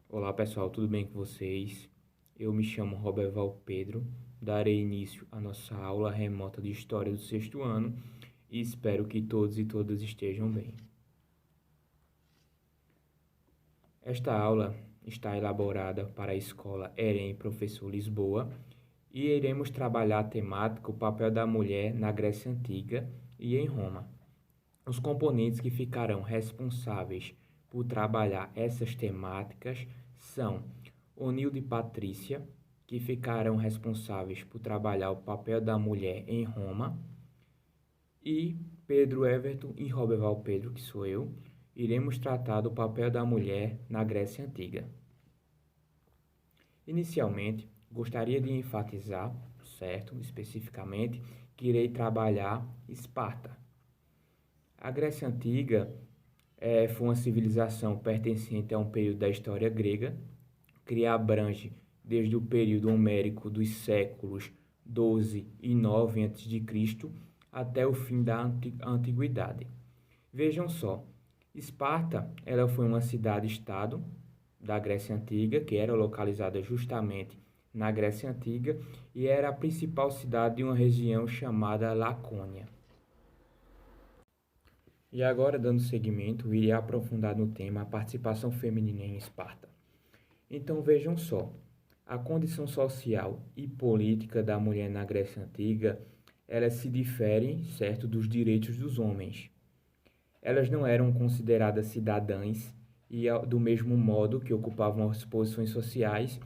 Olá pessoal, tudo bem com vocês? Eu me chamo Roberval Pedro, darei início à nossa aula remota de História do sexto ano e espero que todos e todas estejam bem. Esta aula está elaborada para a Escola EREM Professor Lisboa e iremos trabalhar a temática o papel da mulher na Grécia Antiga e em Roma. Os componentes que ficarão responsáveis por trabalhar essas temáticas são Onildo e Patrícia, que ficarão responsáveis por trabalhar o papel da mulher em Roma, e Pedro Everton e Roberval Pedro, que sou eu, iremos tratar do papel da mulher na Grécia Antiga. Inicialmente, gostaria de enfatizar, certo, especificamente, que irei trabalhar Esparta. A Grécia Antiga foi uma civilização pertencente a um período da história grega, que abrange desde o período homérico dos séculos 12 e 9 a.C. até o fim da Antiguidade. Vejam só, Esparta ela foi uma cidade-estado da Grécia Antiga, que era localizada justamente na Grécia Antiga e era a principal cidade de uma região chamada Lacônia. E agora, dando seguimento, irei aprofundar no tema a participação feminina em Esparta. Então vejam só, a condição social e política da mulher na Grécia Antiga, elas se diferem, certo, dos direitos dos homens. Elas não eram consideradas cidadãs e, do mesmo modo que ocupavam as posições sociais,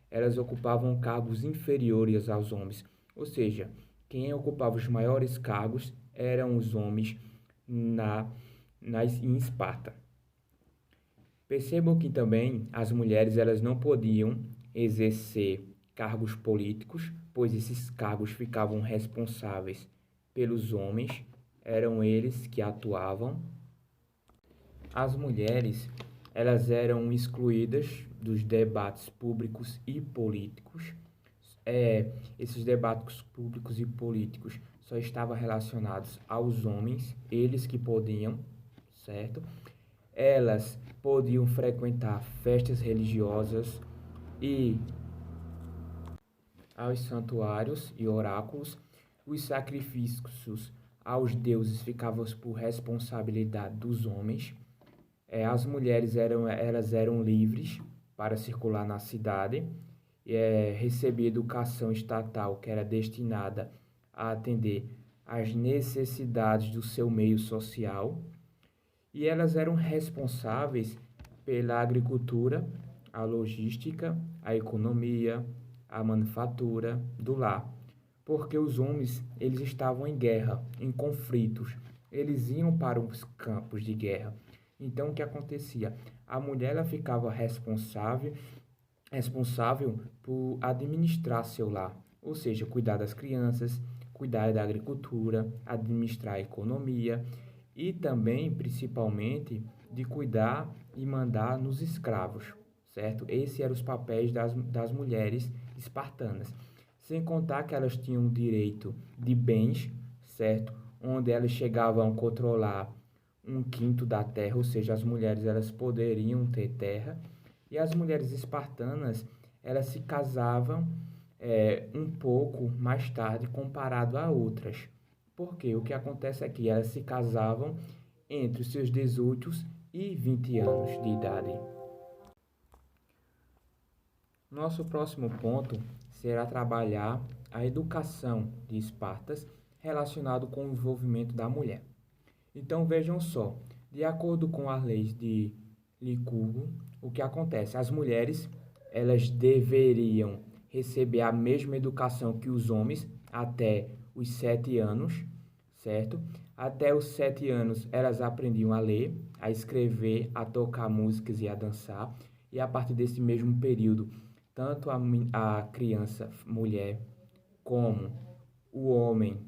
elas ocupavam cargos inferiores aos homens. Ou seja, quem ocupava os maiores cargos eram os homens em Esparta. Percebam que também as mulheres elas não podiam exercer cargos políticos, pois esses cargos ficavam responsáveis pelos homens, eram eles que atuavam. As mulheres elas eram excluídas dos debates públicos e políticos. Esses debates públicos e políticos só estavam relacionados aos homens, eles que podiam, certo? Elas podiam frequentar festas religiosas e aos santuários e oráculos. Os sacrifícios aos deuses ficavam por responsabilidade dos homens. As mulheres elas eram livres para circular na cidade, receber educação estatal que era destinada a atender às necessidades do seu meio social, e elas eram responsáveis pela agricultura, a logística, a economia, a manufatura do lar, porque os homens eles estavam em guerra, em conflitos, eles iam para os campos de guerra. Então o que acontecia? A mulher ela ficava responsável por administrar seu lar, ou seja, cuidar das crianças, cuidar da agricultura, administrar a economia e também, principalmente, de cuidar e mandar nos escravos, certo? Esses eram os papéis das mulheres espartanas. Sem contar que elas tinham o direito de bens, certo? Onde elas chegavam a controlar um quinto da terra, ou seja, as mulheres elas poderiam ter terra. E as mulheres espartanas, elas se casavam um pouco mais tarde comparado a outras. Porque o que acontece é que elas se casavam entre os seus 18 e 20 anos de idade. Nosso próximo ponto será trabalhar a educação de Espartas relacionado com o envolvimento da mulher. Então vejam só, de acordo com as leis de Licurgo, o que acontece? As mulheres elas deveriam receber a mesma educação que os homens até os 7 anos, certo? Até os 7 anos elas aprendiam a ler, a escrever, a tocar músicas e a dançar. E a partir desse mesmo período, tanto a criança, mulher, como o homem,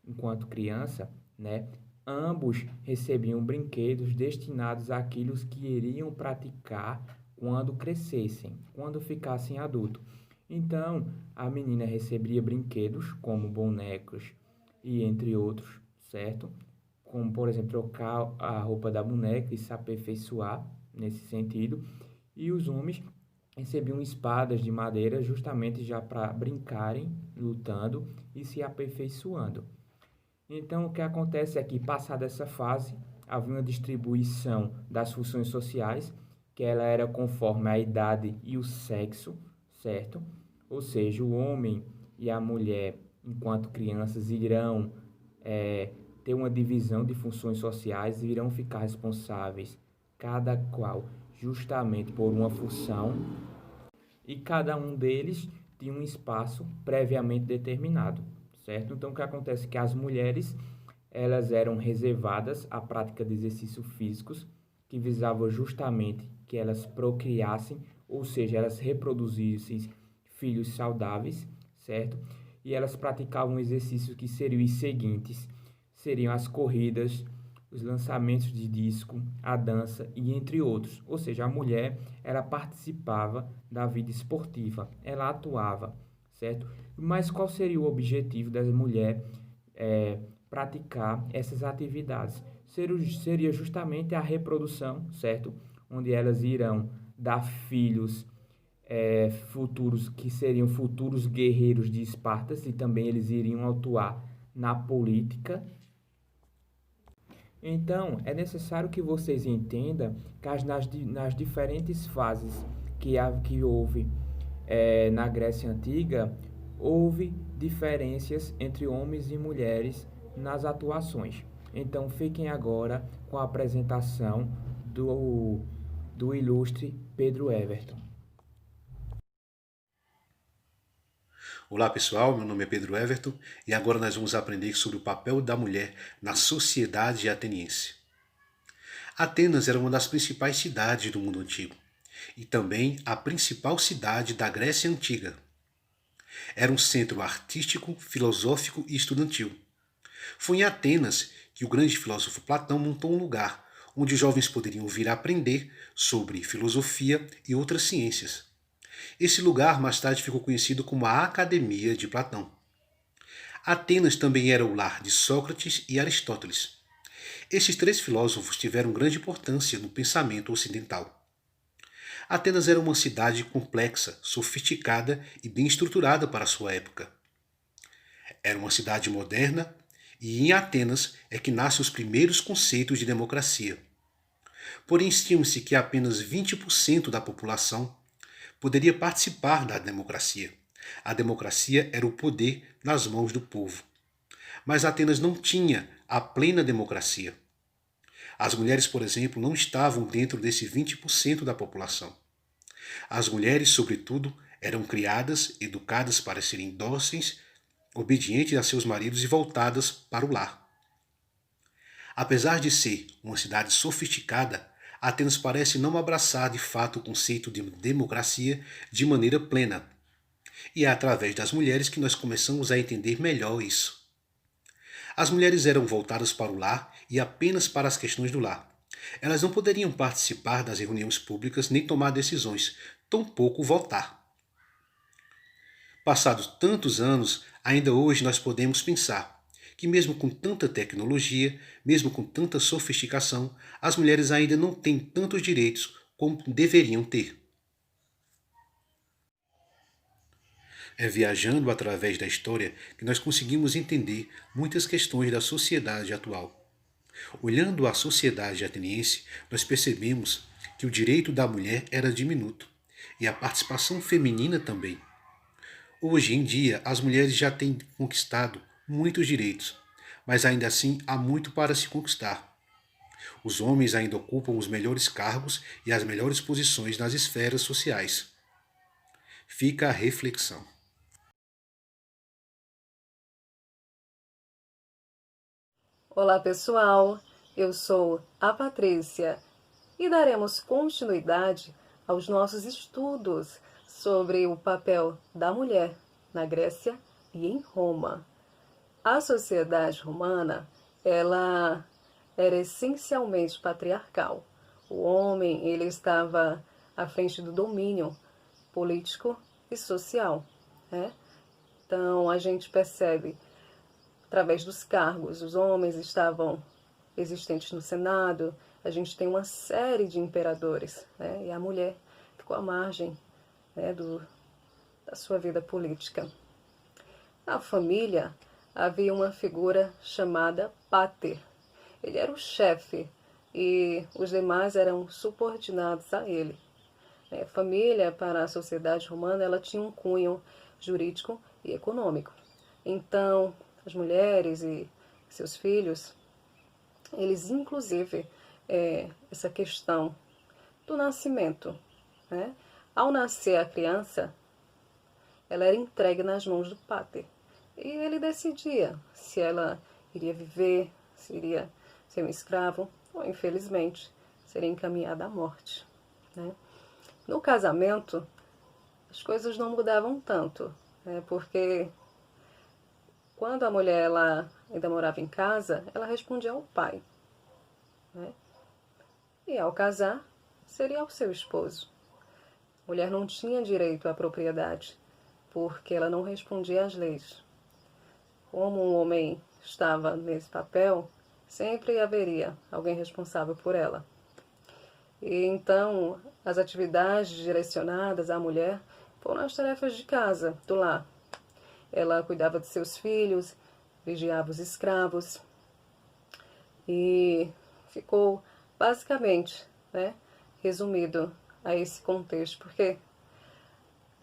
enquanto criança, né? Ambos recebiam brinquedos destinados àqueles que iriam praticar quando crescessem, quando ficassem adultos. Então, a menina recebia brinquedos como bonecos e entre outros, certo? Como, por exemplo, trocar a roupa da boneca e se aperfeiçoar nesse sentido. E os homens recebiam espadas de madeira justamente já para brincarem, lutando e se aperfeiçoando. Então, o que acontece é que, passada essa fase, havia uma distribuição das funções sociais, que ela era conforme a idade e o sexo, certo? Ou seja, o homem e a mulher, enquanto crianças, irão ter uma divisão de funções sociais e irão ficar responsáveis, cada qual justamente por uma função, e cada um deles tinha um espaço previamente determinado, certo? Então, o que acontece é que as mulheres elas eram reservadas à prática de exercícios físicos que visavam justamente que elas procriassem, ou seja, elas reproduzissem filhos saudáveis, certo? E elas praticavam exercícios que seriam os seguintes: seriam as corridas, os lançamentos de disco, a dança e entre outros. Ou seja, a mulher, ela participava da vida esportiva, ela atuava, certo? Mas qual seria o objetivo das mulheres praticar essas atividades? Seria justamente a reprodução, certo? Onde elas irão dar filhos futuros, que seriam futuros guerreiros de Espartas, e também eles iriam atuar na política. Então, é necessário que vocês entendam que nas diferentes fases que houve na Grécia Antiga, houve diferenças entre homens e mulheres nas atuações. Então, fiquem agora com a apresentação do ilustre Pedro Everton. Olá pessoal, meu nome é Pedro Everton e agora nós vamos aprender sobre o papel da mulher na sociedade ateniense. Atenas era uma das principais cidades do mundo antigo e também a principal cidade da Grécia Antiga. Era um centro artístico, filosófico e estudantil. Foi em Atenas que o grande filósofo Platão montou um lugar onde jovens poderiam vir aprender sobre filosofia e outras ciências. Esse lugar mais tarde ficou conhecido como a Academia de Platão. Atenas também era o lar de Sócrates e Aristóteles. Esses três filósofos tiveram grande importância no pensamento ocidental. Atenas era uma cidade complexa, sofisticada e bem estruturada para a sua época. Era uma cidade moderna e em Atenas é que nascem os primeiros conceitos de democracia. Porém, estima-se que apenas 20% da população poderia participar da democracia. A democracia era o poder nas mãos do povo. Mas Atenas não tinha a plena democracia. As mulheres, por exemplo, não estavam dentro desse 20% da população. As mulheres, sobretudo, eram criadas, educadas para serem dóceis, obedientes a seus maridos e voltadas para o lar. Apesar de ser uma cidade sofisticada, Atenas parece não abraçar de fato o conceito de democracia de maneira plena. E é através das mulheres que nós começamos a entender melhor isso. As mulheres eram voltadas para o lar e apenas para as questões do lar. Elas não poderiam participar das reuniões públicas nem tomar decisões, tampouco votar. Passados tantos anos, ainda hoje nós podemos pensar que mesmo com tanta tecnologia, mesmo com tanta sofisticação, as mulheres ainda não têm tantos direitos como deveriam ter. É viajando através da história que nós conseguimos entender muitas questões da sociedade atual. Olhando a sociedade ateniense, nós percebemos que o direito da mulher era diminuto e a participação feminina também. Hoje em dia, as mulheres já têm conquistado muitos direitos, mas ainda assim há muito para se conquistar. Os homens ainda ocupam os melhores cargos e as melhores posições nas esferas sociais. Fica a reflexão. Olá pessoal, eu sou a Patrícia e daremos continuidade aos nossos estudos sobre o papel da mulher na Grécia e em Roma. A sociedade romana, ela era essencialmente patriarcal. O homem, ele estava à frente do domínio político e social, né? Então a gente percebe através dos cargos. Os homens estavam existentes no Senado, a gente tem uma série de imperadores, né? E a mulher ficou à margem né, da sua vida política. Na família havia uma figura chamada pater. Ele era o chefe e os demais eram subordinados a ele. Família, para a sociedade romana, ela tinha um cunho jurídico e econômico. Então, as mulheres e seus filhos, eles inclusive, essa questão do nascimento, né? Ao nascer a criança, ela era entregue nas mãos do pater. E ele decidia se ela iria viver, se iria ser um escravo, ou infelizmente, seria encaminhada à morte, né? No casamento, as coisas não mudavam tanto, né? Porque quando a mulher ela ainda morava em casa, ela respondia ao pai, né? E ao casar, seria ao seu esposo. A mulher não tinha direito à propriedade, porque ela não respondia às leis. Como um homem estava nesse papel, sempre haveria alguém responsável por ela. E então, as atividades direcionadas à mulher foram as tarefas de casa, do lar. Ela cuidava de seus filhos, vigiava os escravos e ficou basicamente, né, resumido a esse contexto, porque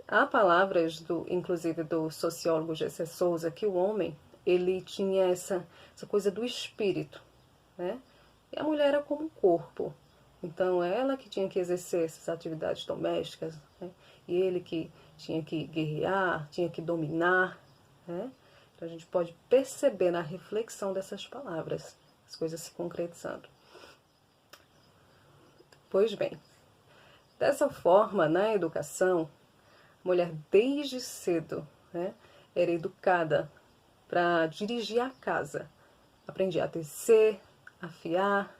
há palavras, inclusive do sociólogo G.C. Souza, que o homem ele tinha essa coisa do espírito, né? E a mulher era como um corpo. Então, ela que tinha que exercer essas atividades domésticas, né? E ele que tinha que guerrear, tinha que dominar, né? Então, a gente pode perceber na reflexão dessas palavras as coisas se concretizando. Pois bem, dessa forma, na educação, a mulher desde cedo, né, era educada para dirigir a casa. Aprendia a tecer, afiar,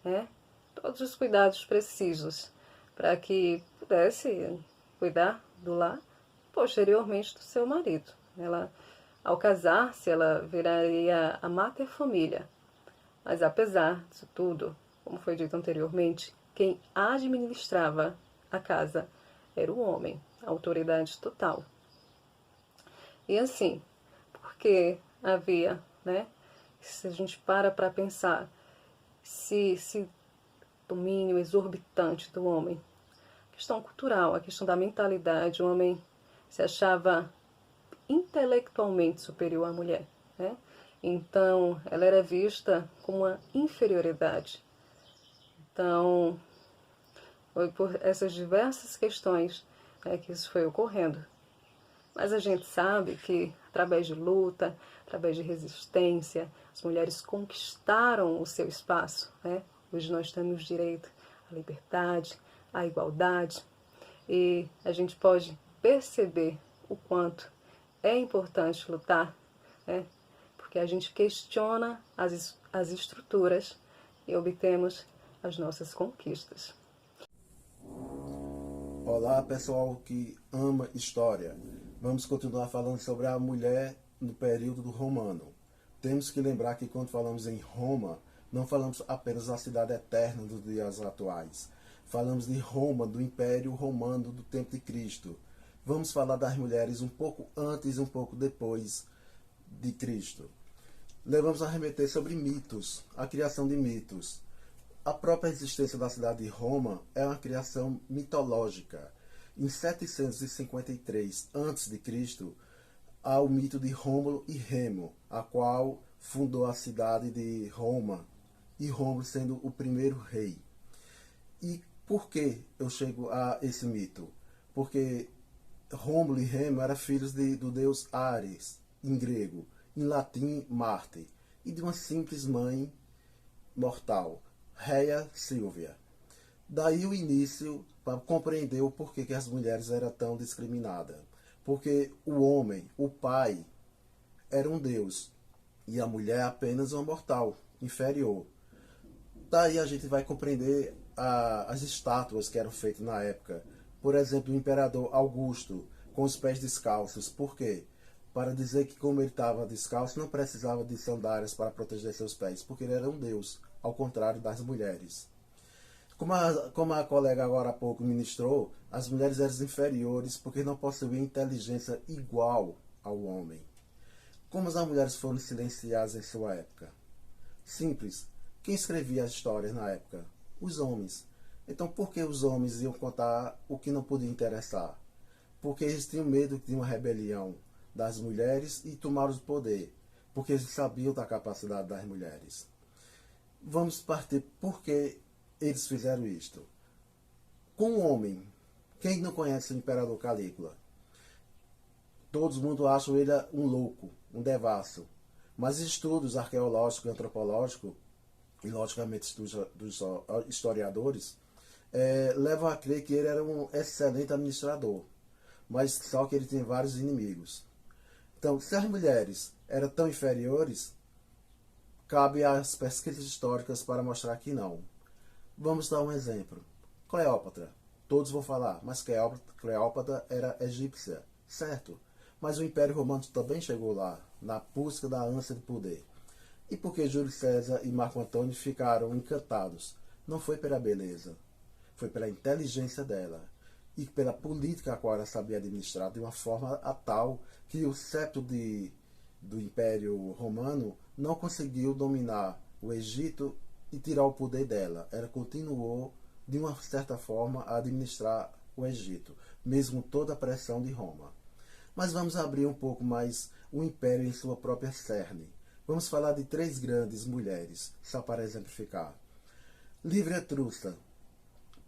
né, todos os cuidados precisos para que pudesse cuidar do lar, posteriormente do seu marido. Ela, ao casar-se, ela viraria a mater família. Mas apesar disso tudo, como foi dito anteriormente, quem administrava a casa era o homem, a autoridade total. E assim, porque havia, né, se a gente para pensar, esse domínio exorbitante do homem, a questão cultural, a questão da mentalidade, o homem se achava intelectualmente superior à mulher, né? Então, ela era vista como uma inferioridade. Então, foi por essas diversas questões, né, que isso foi ocorrendo. Mas a gente sabe que, através de luta, através de resistência, as mulheres conquistaram o seu espaço, né? Hoje nós temos direito à liberdade, à igualdade, e a gente pode perceber o quanto é importante lutar, né? Porque a gente questiona as estruturas e obtemos as nossas conquistas. Olá, pessoal que ama história. Vamos continuar falando sobre a mulher no período do romano. Temos que lembrar que quando falamos em Roma, não falamos apenas da cidade eterna dos dias atuais. Falamos de Roma, do Império Romano do tempo de Cristo. Vamos falar das mulheres um pouco antes e um pouco depois de Cristo. Vamos a remeter sobre mitos, a criação de mitos. A própria existência da cidade de Roma é uma criação mitológica. Em 753 a.C., há o mito de Rômulo e Remo, a qual fundou a cidade de Roma, e Rômulo sendo o primeiro rei. E por que eu chego a esse mito? Porque Rômulo e Remo eram filhos do deus Ares, em grego, em latim Marte, e de uma simples mãe mortal, Rhea Silvia. Daí o início para compreender o porquê que as mulheres eram tão discriminadas. Porque o homem, o pai, era um deus e a mulher apenas uma mortal, inferior. Daí a gente vai compreender as estátuas que eram feitas na época. Por exemplo, o imperador Augusto com os pés descalços. Por quê? Para dizer que como ele estava descalço, não precisava de sandálias para proteger seus pés, porque ele era um deus, ao contrário das mulheres. Como a colega agora há pouco ministrou, as mulheres eram inferiores porque não possuíam inteligência igual ao homem. Como as mulheres foram silenciadas em sua época? Simples. Quem escrevia as histórias na época? Os homens. Então por que os homens iam contar o que não podia interessar? Porque eles tinham medo de uma rebelião das mulheres e tomaram o poder. Porque eles sabiam da capacidade das mulheres. Vamos partir por que eles fizeram isto. Com o homem, quem não conhece o Imperador Calígula? Todo mundo acha ele um louco, um devasso. Mas estudos arqueológicos e antropológicos, e logicamente estudos dos historiadores, levam a crer que ele era um excelente administrador. Mas só que ele tinha vários inimigos. Então, se as mulheres eram tão inferiores, cabe às pesquisas históricas para mostrar que não. Vamos dar um exemplo. Cleópatra. Todos vão falar, mas Cleópatra era egípcia, certo? Mas o Império Romano também chegou lá, na busca da ânsia de poder. E por que Júlio César e Marco Antônio ficaram encantados? Não foi pela beleza, foi pela inteligência dela e pela política a qual ela sabia administrar de uma forma a tal que o septo do Império Romano não conseguiu dominar o Egito e tirar o poder dela. Ela continuou, de uma certa forma, a administrar o Egito, mesmo toda a pressão de Roma. Mas vamos abrir um pouco mais o Império em sua própria cerne. Vamos falar de 3 grandes mulheres, só para exemplificar. Livia Drusa,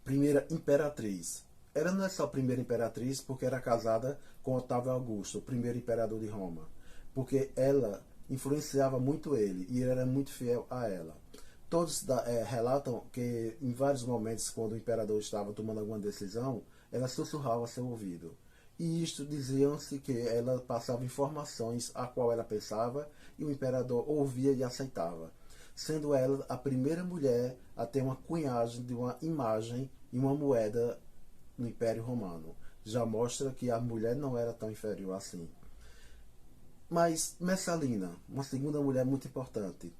primeira imperatriz. Ela não é só primeira imperatriz porque era casada com Otávio Augusto, o primeiro imperador de Roma. Porque ela influenciava muito ele e ele era muito fiel a ela. Todos relatam que em vários momentos, quando o imperador estava tomando alguma decisão, ela sussurrava ao seu ouvido. E isto diziam-se que ela passava informações a qual ela pensava e o imperador ouvia e aceitava. Sendo ela a primeira mulher a ter uma cunhagem de uma imagem e uma moeda no Império Romano. Já mostra que a mulher não era tão inferior assim. Mas Messalina, uma segunda mulher muito importante.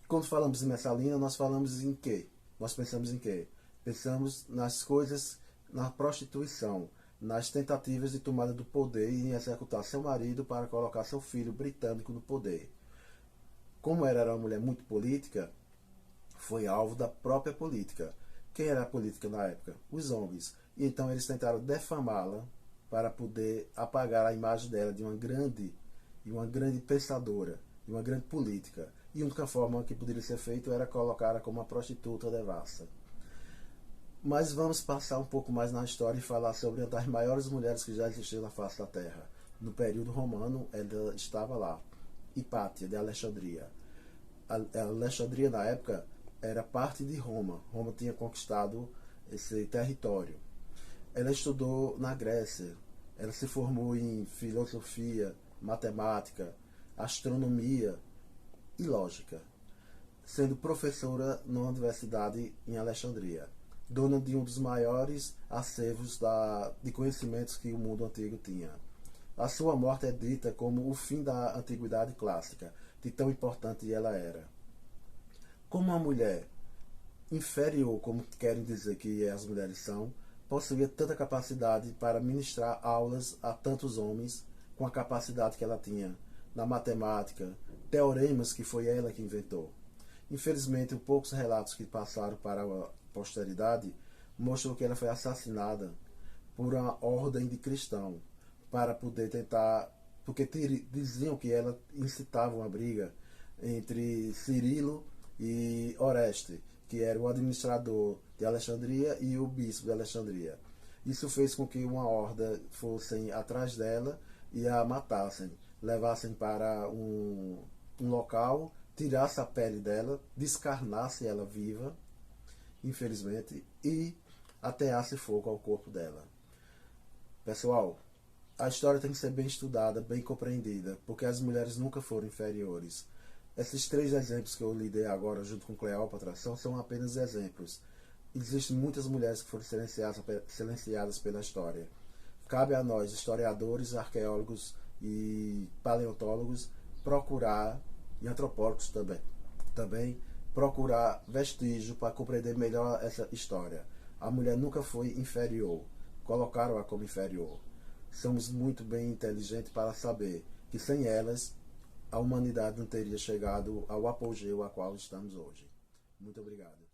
Quando falamos em Messalina, nós falamos em quê? Nós pensamos em quê? Pensamos nas coisas, na prostituição, nas tentativas de tomada do poder e em executar seu marido para colocar seu filho britânico no poder. Como ela era uma mulher muito política, foi alvo da própria política. Quem era a política na época? Os homens. E então eles tentaram defamá-la para poder apagar a imagem dela de uma grande pensadora, de uma grande política. E a única forma que poderia ser feito era colocá-la como uma prostituta devassa. Mas vamos passar um pouco mais na história e falar sobre uma das maiores mulheres que já existiu na face da Terra. No período romano, ela estava lá, Hipátia, de Alexandria. A Alexandria, na época, era parte de Roma. Roma tinha conquistado esse território. Ela estudou na Grécia. Ela se formou em filosofia, matemática, astronomia e lógica, sendo professora na universidade em Alexandria, dona de um dos maiores acervos de conhecimentos que o mundo antigo tinha. A sua morte é dita como o fim da antiguidade clássica, de tão importante ela era. Como uma mulher inferior, como querem dizer que as mulheres são, possuía tanta capacidade para ministrar aulas a tantos homens, com a capacidade que ela tinha na matemática, teoremas que foi ela que inventou. Infelizmente, os poucos relatos que passaram para a posteridade mostram que ela foi assassinada por uma ordem de cristão para poder tentar, porque diziam que ela incitava uma briga entre Cirilo e Oreste, que era o administrador de Alexandria e o bispo de Alexandria. Isso fez com que uma horda fossem atrás dela e a matassem, levassem para um local, tirasse a pele dela, descarnasse ela viva, infelizmente, e ateasse fogo ao corpo dela. Pessoal, a história tem que ser bem estudada, bem compreendida, porque as mulheres nunca foram inferiores. Esses 3 exemplos que eu lhe dei agora, junto com Cleópatra, são apenas exemplos. Existem muitas mulheres que foram silenciadas pela história. Cabe a nós, historiadores, arqueólogos e paleontólogos, procurar, e antropólogos também procurar vestígio para compreender melhor essa história. A mulher nunca foi inferior, colocaram-a como inferior. Somos muito bem inteligentes para saber que sem elas a humanidade não teria chegado ao apogeu a qual estamos hoje. Muito obrigado.